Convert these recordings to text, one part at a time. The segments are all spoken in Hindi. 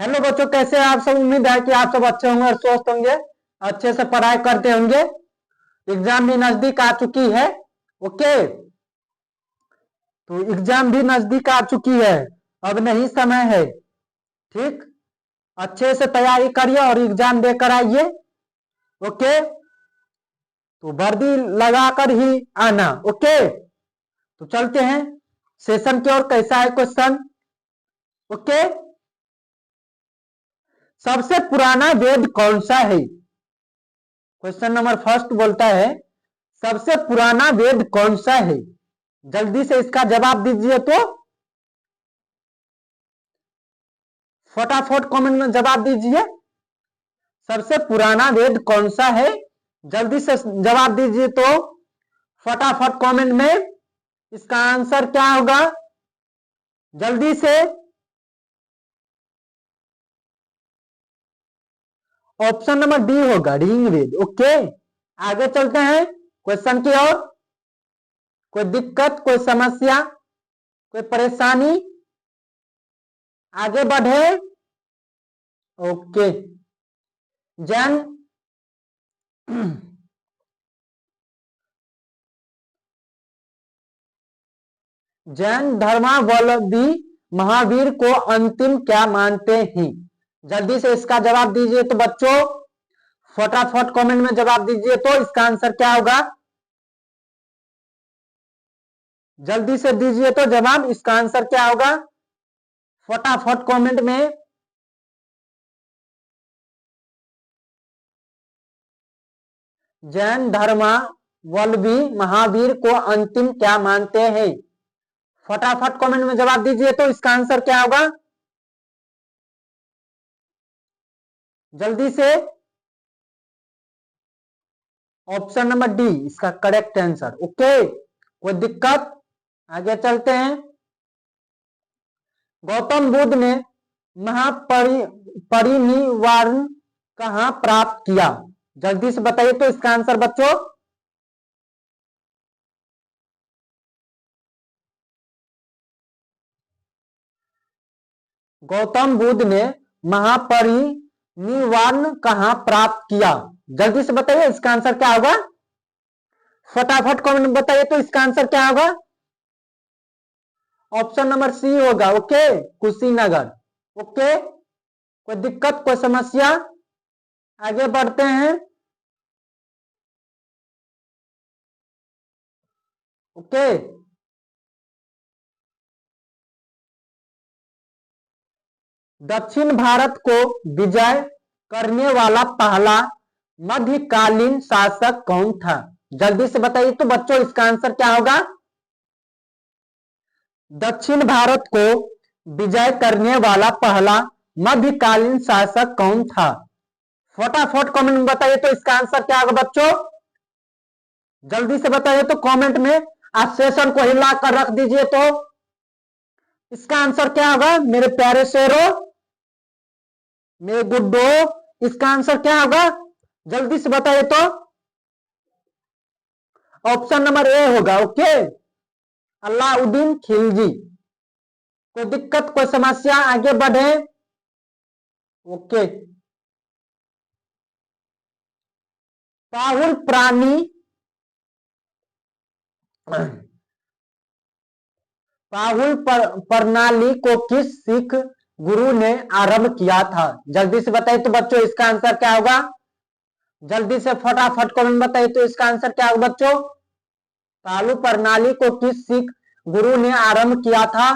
हेलो बच्चों, कैसे हैं आप सब। उम्मीद है कि आप सब अच्छे होंगे और स्वस्थ होंगे, अच्छे से पढ़ाई करते होंगे। एग्जाम भी नजदीक आ चुकी है। ओके, तो एग्जाम भी नजदीक आ चुकी है, अब नहीं समय है। ठीक, अच्छे से तैयारी करिए और एग्जाम देकर आइए। ओके, तो वर्दी लगाकर ही आना। ओके, तो चलते हैं सेशन की ओर। कैसा है क्वेश्चन। ओके, सबसे पुराना वेद कौन सा है। क्वेश्चन नंबर फर्स्ट बोलता है सबसे पुराना वेद कौन सा है। जल्दी से इसका जवाब दीजिए, तो फटाफट कमेंट में जवाब दीजिए। सबसे पुराना वेद कौन सा है, जल्दी से जवाब दीजिए तो फटाफट कमेंट में। इसका आंसर क्या होगा, जल्दी से। ऑप्शन नंबर डी होगा, ऋग्वेद। ओके, आगे चलते हैं क्वेश्चन की ओर। कोई दिक्कत, कोई समस्या, कोई परेशानी, आगे बढ़े। ओके, जैन जैन धर्मावलंबी महावीर को अंतिम क्या मानते हैं। जल्दी से इसका जवाब दीजिए तो बच्चों, फटाफट कमेंट में जवाब दीजिए तो इसका आंसर क्या होगा। जल्दी से दीजिए तो जवाब, इसका आंसर क्या होगा, फटाफट कमेंट में। जैन धर्मावलंबी महावीर को अंतिम क्या मानते हैं। फटाफट कमेंट में जवाब दीजिए तो इसका आंसर क्या होगा, जल्दी से। ऑप्शन नंबर डी इसका करेक्ट आंसर। ओके, कोई दिक्कत, आगे चलते हैं। गौतम बुद्ध ने महापरिनिर्वाण कहां प्राप्त किया। जल्दी से बताइए तो इसका आंसर बच्चों। गौतम बुद्ध ने महापरिनिर्वाण कहां प्राप्त किया। जल्दी से बताइए इसका आंसर क्या होगा, फटाफट कमेंट में बताइए तो इसका आंसर क्या होगा। ऑप्शन नंबर सी होगा। ओके, कुशीनगर। ओके, कोई दिक्कत, कोई समस्या, आगे बढ़ते हैं। ओके, दक्षिण भारत को विजय करने वाला पहला मध्यकालीन शासक कौन था। जल्दी से बताइए तो बच्चों इसका आंसर क्या होगा। दक्षिण भारत को विजय करने वाला पहला मध्यकालीन शासक कौन था। फटाफट कमेंट में बताइए तो इसका आंसर क्या होगा बच्चों। जल्दी से बताइए तो कमेंट में। आज सेशन को हिला कर रख दीजिए तो इसका आंसर क्या होगा मेरे प्यारे शेरों, मेरे गुड्डो। इसका आंसर क्या होगा, जल्दी से बताइए तो। ऑप्शन नंबर ए होगा। ओके, अलाउद्दीन खिलजी। कोई दिक्कत, कोई समस्या, आगे बढ़े। ओके, पाहुल प्राणी पाहुल प्रणाली को किस सिख गुरु ने आरंभ किया था। जल्दी से बताइए तो बच्चों इसका आंसर क्या होगा। जल्दी से फटाफट कमेंट बताइए तो इसका आंसर क्या होगा बच्चों। पाहुल प्रणाली को किस सिख गुरु ने आरंभ किया था।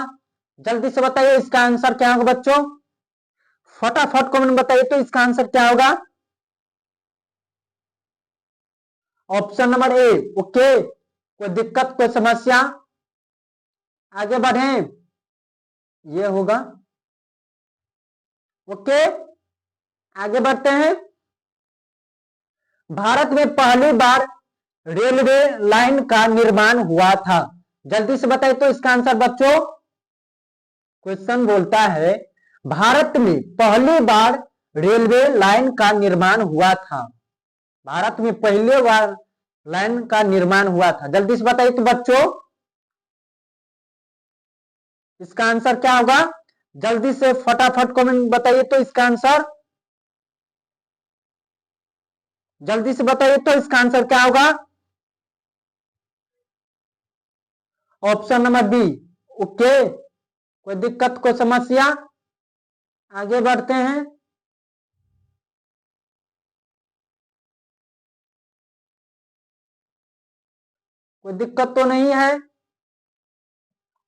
जल्दी से बताइए इसका आंसर क्या होगा बच्चों। फटाफट कमेंट बताइए तो इसका आंसर क्या होगा। Option number A. ओके, कोई दिक्कत, कोई समस्या, आगे बढ़े, ये होगा। ओके, आगे बढ़ते हैं। भारत में पहली बार रेलवे लाइन का निर्माण हुआ था। जल्दी से बताइए तो इसका आंसर बच्चों। क्वेश्चन बोलता है भारत में पहली बार रेलवे लाइन का निर्माण हुआ था। भारत में पहली बार लाइन का निर्माण हुआ था। जल्दी से बताइए तो बच्चों इसका आंसर क्या होगा। जल्दी से फटाफट कमेंट बताइए तो इसका आंसर, जल्दी से बताइए तो इसका आंसर क्या होगा? Option number B. ओके, कोई दिक्कत कोई समस्या? आगे बढ़ते हैं। कोई दिक्कत तो नहीं है?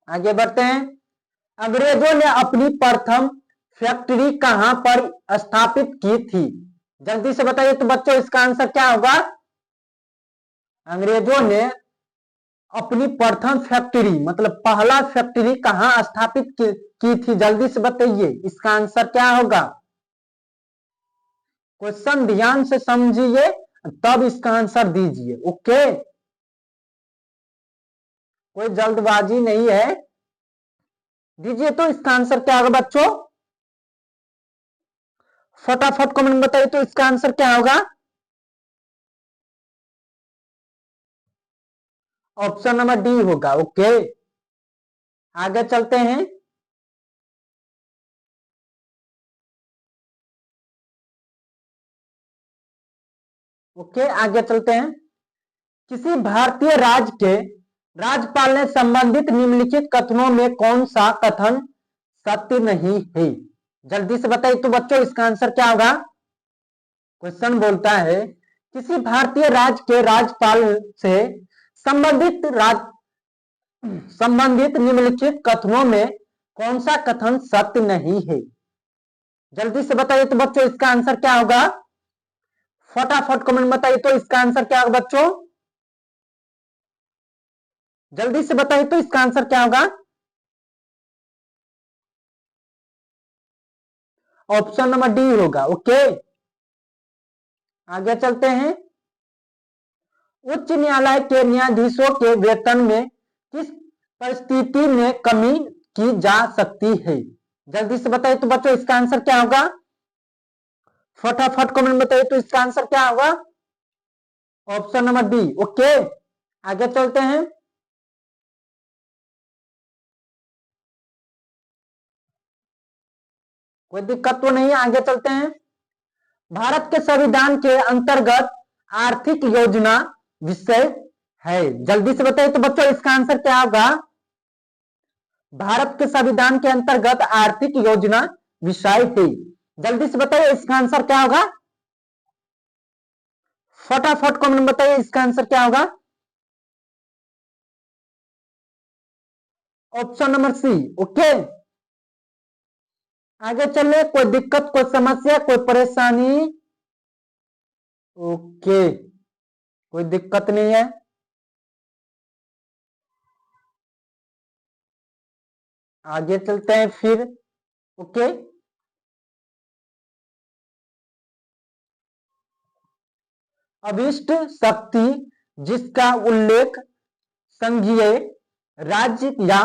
आगे बढ़ते हैं। अंग्रेजों ने अपनी प्रथम फैक्ट्री कहां पर स्थापित की थी? जल्दी से बताइए तो बच्चों इसका आंसर क्या होगा? अंग्रेजों ने अपनी प्रथम फैक्ट्री मतलब पहला फैक्ट्री कहां स्थापित की थी? जल्दी से बताइए इसका आंसर क्या होगा? क्वेश्चन ध्यान से समझिए तब इसका आंसर दीजिए। ओके, कोई जल्दबाजी नहीं है, दीजिए तो इसका आंसर क्या होगा बच्चों? फटाफट कमेंट में बताइए तो इसका आंसर क्या होगा? ऑप्शन नंबर डी होगा। ओके, आगे चलते हैं। ओके, आगे चलते हैं। किसी भारतीय राज्य के राज्यपाल ने संबंधित निम्नलिखित कथनों में कौन सा कथन सत्य नहीं है? जल्दी से बताइए तो बच्चों इसका आंसर क्या होगा? क्वेश्चन बोलता है किसी भारतीय राज्य के राज्यपाल से संबंधित संबंधित निम्नलिखित कथनों में कौन सा कथन सत्य नहीं है? जल्दी से बताइए तो बच्चों इसका आंसर क्या होगा? फटाफट कमेंट बताइए तो इसका आंसर क्या होगा बच्चों? जल्दी से बताइए तो इसका आंसर क्या होगा? ऑप्शन नंबर डी होगा। ओके, आगे चलते हैं। उच्च न्यायालय के न्यायाधीशों के वेतन में किस परिस्थिति में कमी की जा सकती है? जल्दी से बताइए तो बच्चों इसका आंसर क्या होगा? फटाफट कमेंट बताइए तो इसका आंसर क्या होगा? Option number B. ओके, आगे चलते हैं। कोई दिक्कत तो नहीं है, आगे चलते हैं। भारत के संविधान के अंतर्गत आर्थिक योजना विषय है। जल्दी से बताइए तो बच्चों इसका आंसर क्या होगा? भारत के संविधान के अंतर्गत आर्थिक योजना विषय है। जल्दी से बताइए इसका आंसर क्या होगा? फटाफट कमेंट बताइए इसका आंसर क्या होगा? Option number C. ओके, आगे चलिए। कोई दिक्कत कोई समस्या कोई परेशानी? ओके, कोई दिक्कत नहीं है। आगे चलते हैं फिर। ओके, अभिष्ट शक्ति जिसका उल्लेख संघीय राज्य या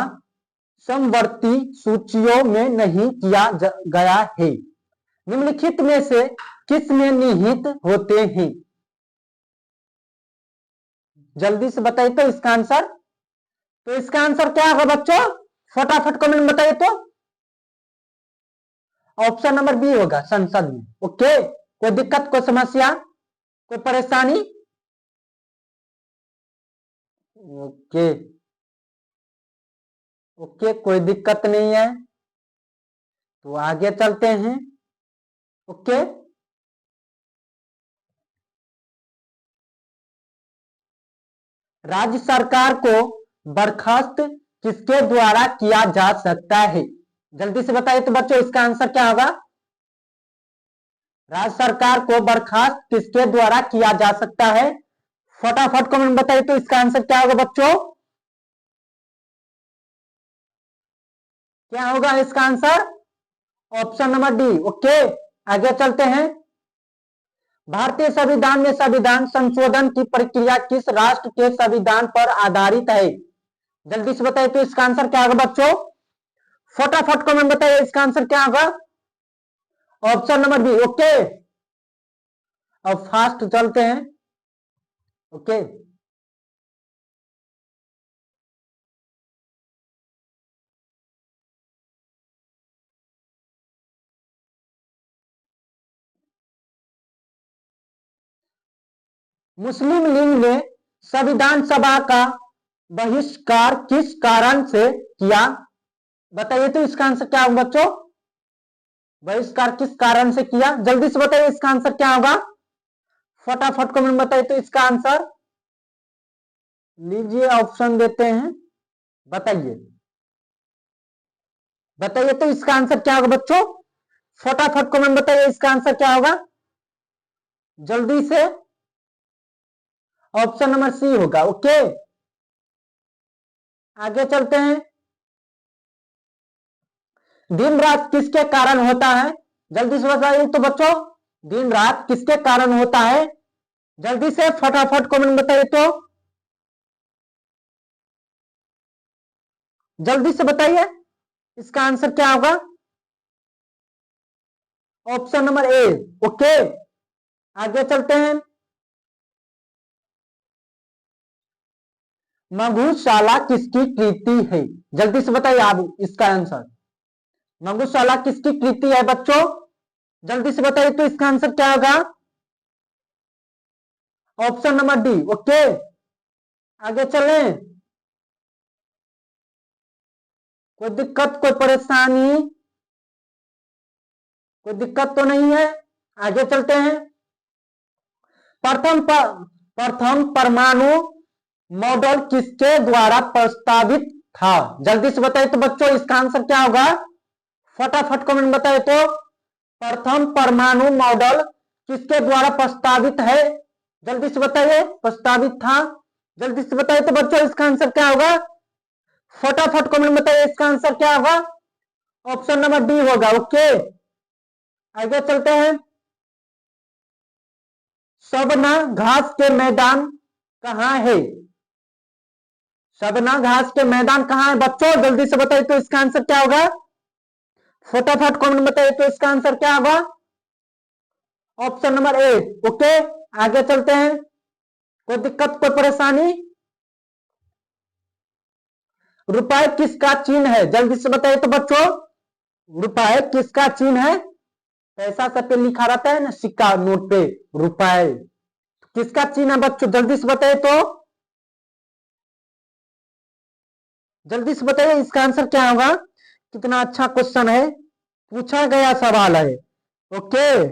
समवर्ती सूचियों में नहीं किया गया है, निम्नलिखित में से किस में निहित होते हैं? जल्दी से बताइए तो इसका आंसर। तो इसका आंसर क्या होगा बच्चों? फटाफट कमेंट में बताइए तो। ऑप्शन नंबर बी होगा, संसद में। ओके, कोई दिक्कत कोई समस्या कोई परेशानी? ओके, ओके, कोई दिक्कत नहीं है, तो आगे चलते हैं। ओके, राज्य सरकार को बर्खास्त किसके द्वारा किया जा सकता है? जल्दी से बताइए तो बच्चों इसका आंसर क्या होगा? राज्य सरकार को बर्खास्त किसके द्वारा किया जा सकता है? फटाफट कमेंट बताइए तो इसका आंसर क्या होगा बच्चों? क्या होगा इसका answer? Option number D. Okay, आगे चलते हैं। भारतीय संविधान में संविधान संशोधन की प्रक्रिया किस राष्ट्र के संविधान पर आधारित है? जल्दी से बताइए तो इसका आंसर क्या होगा बच्चों? फटाफट कमेंट बताइए इसका आंसर क्या होगा? Option number B. ओके, अब फास्ट चलते हैं। ओके, मुस्लिम लीग ने संविधान सभा का बहिष्कार किस कारण से किया? बताइए तो इसका आंसर क्या होगा बच्चों? बहिष्कार किस कारण से किया? जल्दी से बताइए इसका आंसर क्या होगा? फटाफट कमेंट बताइए तो इसका आंसर। लीजिए ऑप्शन देते हैं, बताइए बताइए तो इसका आंसर क्या होगा बच्चों? फटाफट कमेंट बताइए इसका आंसर क्या होगा जल्दी से। ऑप्शन नंबर सी होगा। ओके, आगे चलते हैं। दिन रात किसके कारण होता है? जल्दी से बताइए तो बच्चों, दिन रात किसके कारण होता है? जल्दी से फटाफट कमेंट बताइए तो, जल्दी से बताइए इसका आंसर क्या होगा? Option number A. ओके, आगे चलते हैं। मधुशाला किसकी कृति है? जल्दी से बताइए आप इसका आंसर। मधुशाला किसकी कृति है बच्चों? जल्दी से बताइए तो इसका आंसर क्या होगा? Option number D. ओके, आगे चलें। कोई दिक्कत, कोई परेशानी, कोई दिक्कत तो नहीं है? आगे चलते हैं। प्रथम परमाणु मॉडल किसके द्वारा प्रस्तावित था? जल्दी से बताइए तो बच्चों इसका आंसर क्या होगा? फटाफट कमेंट बताइए तो। प्रथम परमाणु मॉडल किसके द्वारा प्रस्तावित है? जल्दी से बताइए, प्रस्तावित था। जल्दी से बताइए तो बच्चों इसका आंसर क्या होगा? फटाफट कमेंट बताइए इसका आंसर क्या होगा? ऑप्शन नंबर डी होगा। ओके, आगे चलते हैं। सबना घास के मैदान कहाँ है? सबना घास के मैदान कहाँ है बच्चों? जल्दी से बताइए तो इसका आंसर क्या होगा? फटाफट कमेंट बताइए तो इसका आंसर क्या होगा? Option number A. ओके, आगे चलते हैं। कोई दिक्कत, कोई परेशानी? रुपए किसका चिन्ह है? जल्दी से बताइए तो बच्चों, रुपए किसका चिन्ह है? पैसा सब पे लिखा रहता है ना, सिक्का नोट पे रुपए, किसका चिन्ह है बच्चों? जल्दी से बताइए तो, जल्दी से बताइए इसका आंसर क्या होगा? कितना अच्छा क्वेश्चन है, पूछा गया सवाल है। ओके,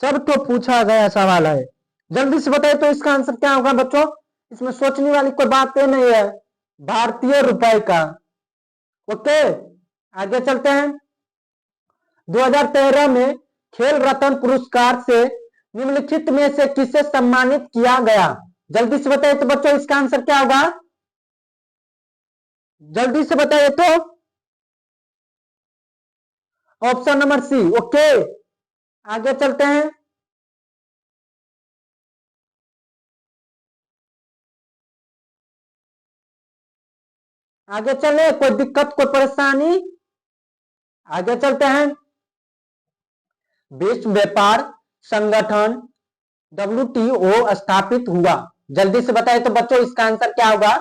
सब तो पूछा गया सवाल है। जल्दी से बताइए तो इसका आंसर क्या होगा बच्चों? इसमें सोचने वाली कोई बात तो नहीं है, भारतीय रुपए का। ओके, आगे चलते हैं। 2013 में खेल रत्न पुरस्कार से निम्नलिखित में से किसे सम्मानित किया गया? जल्दी से बताइए तो बच्चों इसका आंसर क्या होगा? जल्दी से बताइए तो। Option number C. ओके, आगे चलते हैं। आगे चले, कोई दिक्कत, कोई परेशानी? आगे चलते हैं। विश्व व्यापार संगठन WTO स्थापित हुआ? जल्दी से बताइए तो बच्चों इसका आंसर क्या होगा?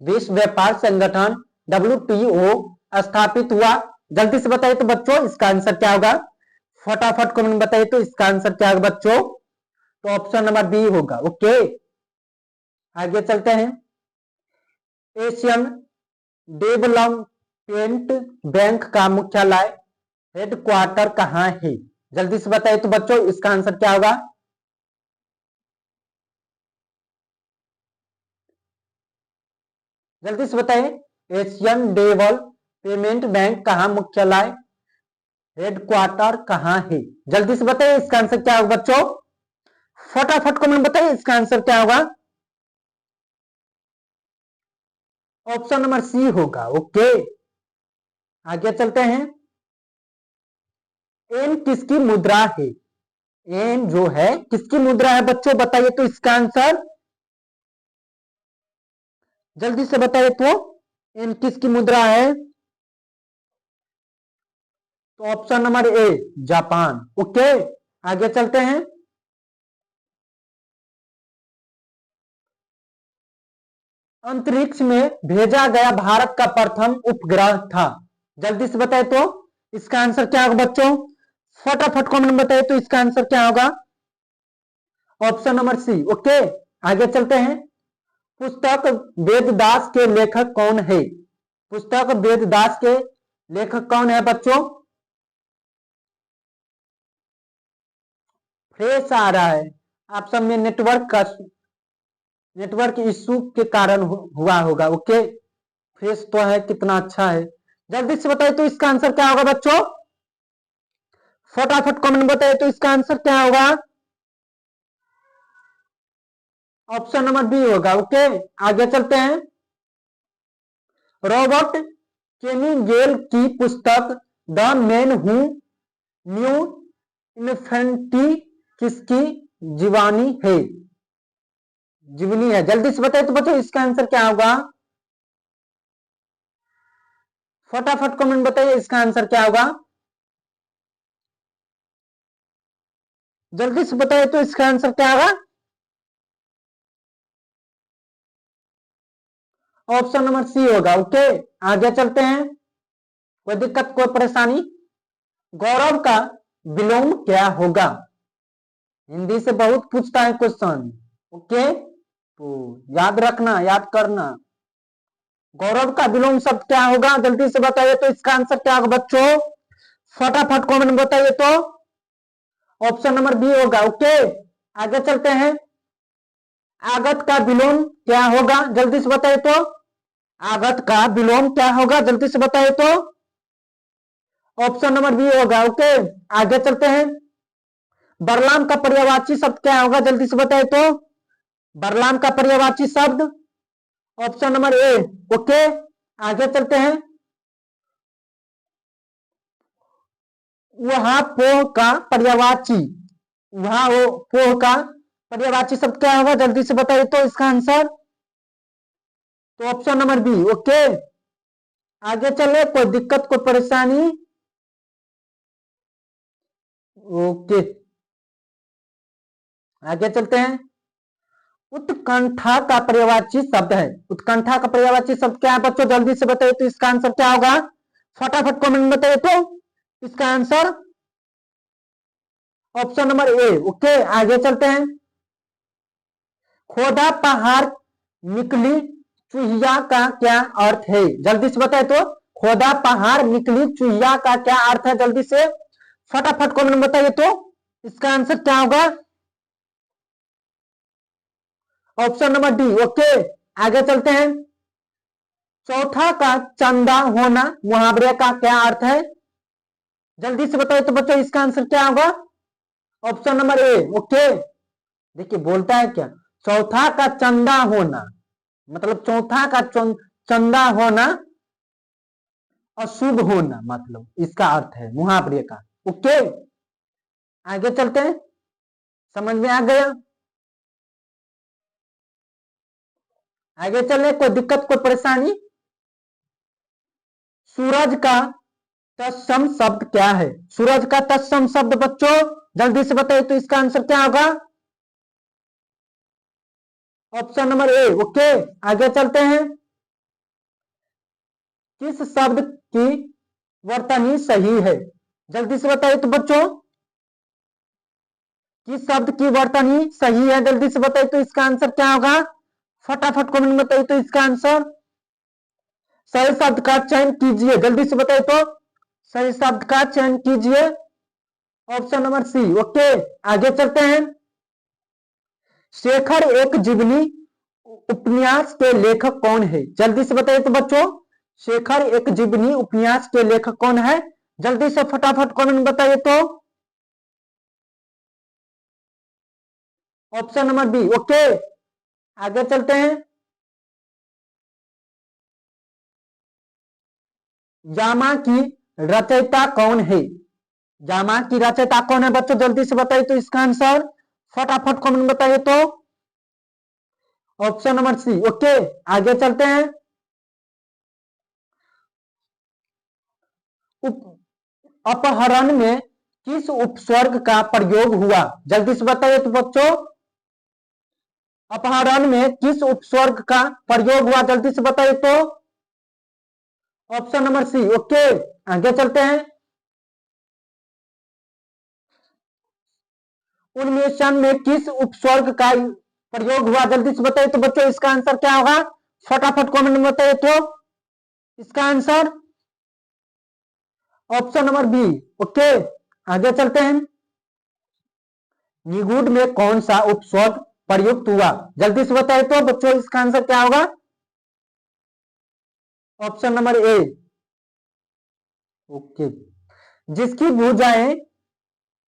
विश्व व्यापार संगठन WTO स्थापित हुआ? जल्दी से बताइए तो बच्चों इसका आंसर क्या होगा? फटाफट कमेंट बताइए तो इसका आंसर क्या होगा बच्चों? तो ऑप्शन नंबर बी होगा। ओके, आगे चलते हैं। एशियन डेवलपमेंट बैंक का मुख्यालय हेडक्वार्टर कहाँ है? जल्दी से बताइए तो बच्चों इसका आंसर क्या होगा? जल्दी से बताइए एशियन डेवलपमेंट बैंक कहाँ मुख्यालय हेडक्वार्टर कहाँ है? जल्दी से बताइए इसका आंसर क्या होगा बच्चों? फटाफट कमेंट बताइए इसका आंसर क्या होगा? ऑप्शन नंबर सी होगा। ओके, आगे चलते हैं। एन किसकी मुद्रा है? एन जो है किसकी मुद्रा है बच्चों? बताइए तो इसका आंसर, जल्दी से बताइए तो। एन किसकी मुद्रा है? तो option number A Japan. Okay, आगे चलते हैं। अंतरिक्ष में भेजा गया भारत का प्रथम उपग्रह था? जल्दी से बताए तो इसका आंसर क्या होगा बच्चों? फटाफट कमेंट में बताइए तो इसका आंसर क्या होगा? Option number C. ओके, आगे चलते हैं। पुस्तक वेददास के लेखक कौन है? पुस्तक वेददास के लेखक कौन है बच्चों? फ्रेश आ रहा है। आप सब में नेटवर्क इशू के कारण हुआ होगा। ओके, फ्रेश तो है, कितना अच्छा है। जल्दी से बताइए तो इसका आंसर क्या होगा बच्चों? फटाफट कमेंट बताइए तो इसका आंसर क्या होगा? ऑप्शन नंबर बी होगा। ओके, आगे चलते हैं। रॉबर्ट केनिगेल की पुस्तक द मैन हू न्यू इन्फेंटी किसकी जीवानी है? जीवनी है। जल्दी से बताइए तो बच्चों इसका आंसर क्या होगा? फटाफट कमेंट बताइए इसका आंसर क्या होगा? जल्दी से बताइए तो इसका आंसर क्या होगा? ऑप्शन नंबर सी होगा। ओके, आगे चलते हैं। कोई दिक्कत, कोई परेशानी? गौरव का विलोम क्या होगा? हिंदी से बहुत पूछता है क्वेश्चन। ओके, तो याद रखना, याद करना। गौरव का विलोम शब्द क्या होगा? जल्दी से बताइए तो इसका आंसर क्या होगा बच्चों? फटाफट कमेंट बताइए तो। ऑप्शन नंबर बी होगा। ओके, आगे चलते हैं। आगत का विलोम क्या होगा? जल्दी से बताइए तो। आगत का विलोम क्या होगा? जल्दी से बताइए तो। ऑप्शन नंबर बी होगा। ओके, आगे चलते हैं। बरलाम का पर्यायवाची शब्द क्या होगा? जल्दी से बताइए तो। बरलाम का पर्यायवाची शब्द ऑप्शन नंबर ए। ओके, आगे चलते हैं। वहां पोह का पर्यायवाची, वहां वो पोह का पर्यायवाची शब्द क्या होगा? जल्दी से बताइए तो इसका आंसर। तो ऑप्शन नंबर बी। ओके, आगे चले, कोई दिक्कत, कोई परेशानी? ओके, आगे चलते हैं। उत्कंठा का पर्यायवाची शब्द है। उत्कंठा का पर्यायवाची शब्द क्या है बच्चों? जल्दी से बताइए तो इसका आंसर क्या होगा? फटाफट कमेंट बताइए तो इसका answer. Option number A. Okay, आगे चलते हैं। खोदा पहाड़ निकली चुहिया का क्या अर्थ है? जल्दी से बताए तो। खोदा पहाड़ निकली चुहिया का क्या अर्थ है? जल्दी से फटाफट कमेंट बताइए तो इसका आंसर क्या होगा? Option number D. ओके, आगे चलते हैं। चौथा का चंदा होना मुहावरे का क्या अर्थ है? जल्दी से बताइए तो बच्चों इसका आंसर क्या होगा? Option number A. ओके, देखिए बोलता है क्या, चौथा का चंदा होना, मतलब चौथा का चंदा होना अशुभ होना, मतलब इसका अर्थ है मुहावरे का। ओके, आगे चलते हैं। समझ में आ गया? आगे चले, कोई दिक्कत, कोई परेशानी? सूरज का तत्सम शब्द क्या है? सूरज का तत्सम शब्द बच्चों जल्दी से बताइए तो इसका आंसर क्या होगा? Option number A. ओके, आगे चलते हैं। किस शब्द की वर्तनी सही है? जल्दी से बताइए तो बच्चों, किस शब्द की वर्तनी सही है? जल्दी से बताइए तो इसका आंसर क्या होगा? फटाफट कमेंट बताइए तो इसका आंसर। सही शब्द का चयन कीजिए, जल्दी से बताइए तो। सही शब्द का चयन कीजिए। Option number C. ओके, आगे चलते हैं। शेखर एक जीवनी उपन्यास के लेखक कौन है? जल्दी से बताइए तो बच्चों, शेखर एक जीवनी उपन्यास के लेखक कौन है? जल्दी से फटाफट कमेंट बताइए तो। Option number B. ओके, आगे चलते हैं। जामा की रचयिता कौन है? जामा की रचयिता कौन है बच्चों? जल्दी से बताइए तो इसका आंसर। फटाफट कमेंट बताइए तो। Option number C. ओके, आगे चलते हैं। अपहरण में किस उपस्वर्ग का प्रयोग हुआ? जल्दी से बताइए तो बच्चों, अपहरण में किस उपस्वर्ग का प्रयोग हुआ? जल्दी से बताइए तो। Option number C. ओके, आगे चलते हैं। उन्मेषण में किस उपसर्ग का प्रयोग हुआ? जल्दी से बताइए तो बच्चों इसका आंसर क्या होगा? फटाफट कमेंट में बताइए तो इसका answer option number B. Okay, आगे चलते हैं। निगूढ़ में कौन सा उपसर्ग प्रयुक्त हुआ? जल्दी से बताइए तो बच्चों इसका आंसर क्या होगा? Option number A. ओके, जिसकी भुजाएं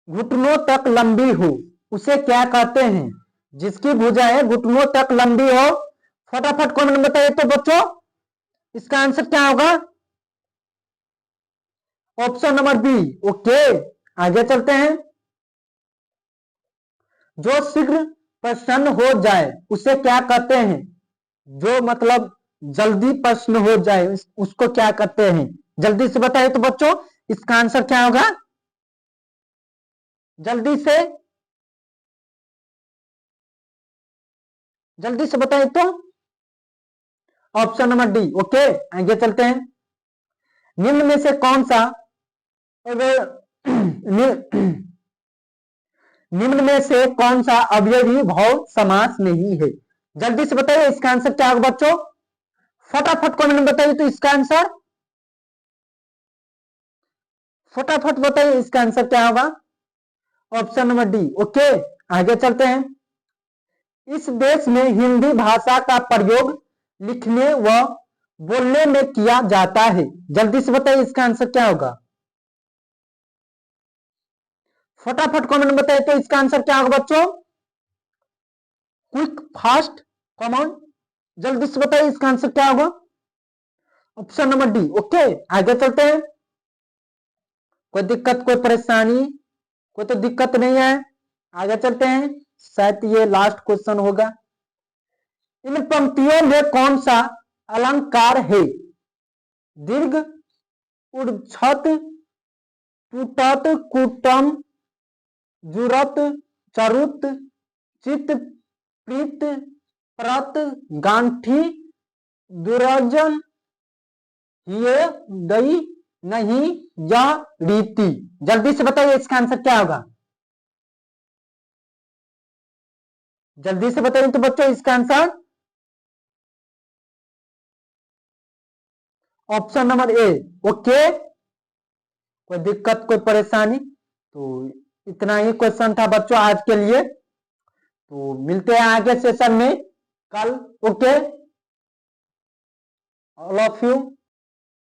घुटनों तक लंबी हो उसे क्या कहते हैं? जिसकी भुजाएं घुटनों तक लंबी हो, फटाफट कमेंट में बताइए तो बच्चों इसका आंसर क्या होगा? Option number B. ओके, आगे चलते हैं। जो शीघ्र प्रसन्न हो जाए उसे क्या कहते हैं? जो मतलब जल्दी प्रसन्न हो जाए उसको क्या कहते हैं? जल्दी से बताइए तो बच्चों इसका आंसर क्या होगा? जल्दी से, जल्दी से बताइए तो ऑप्शन नंबर डी। ओके, आगे चलते हैं। निम्न में से कौन सा निम्न में से कौन सा अवयवी भाव समास नहीं है? जल्दी से बताइए इसका आंसर क्या होगा बच्चों? फटाफट कमेंट में बताइए तो इसका आंसर, फटाफट बताइए इसका आंसर क्या होगा? Option number D. ओके, आगे चलते हैं। इस देश में हिंदी भाषा का प्रयोग लिखने व बोलने में किया जाता है। जल्दी से बताइए इसका आंसर क्या होगा? फटाफट कमेंट में बताइए तो इसका आंसर क्या होगा बच्चों? क्विक, फास्ट, कॉमन, जल्दी से बताइए इसका आंसर क्या होगा? Option number D. ओके, आगे चलते हैं। कोई दिक्कत, कोई परेशानी, कोई तो दिक्कत नहीं है? आगे चलते हैं, शायद ये लास्ट क्वेश्चन होगा। इन पंक्तियों में कौन सा अलंकार है? दीर्घ, उड़छत, टूटत, कुटम, जुरत, चरुत, चित, प्रीत, प्रत, गांठी, दुर्जन, ये, दई, नहीं, या रीति। जल्दी से बताइए इसका आंसर क्या होगा? जल्दी से बताइए तो बच्चों इसका answer option number A. Okay, कोई दिक्कत, कोई परेशानी? तो इतना ही क्वेश्चन था बच्चों आज के लिए। तो मिलते हैं आगे सेशन में कल। Okay, all of you.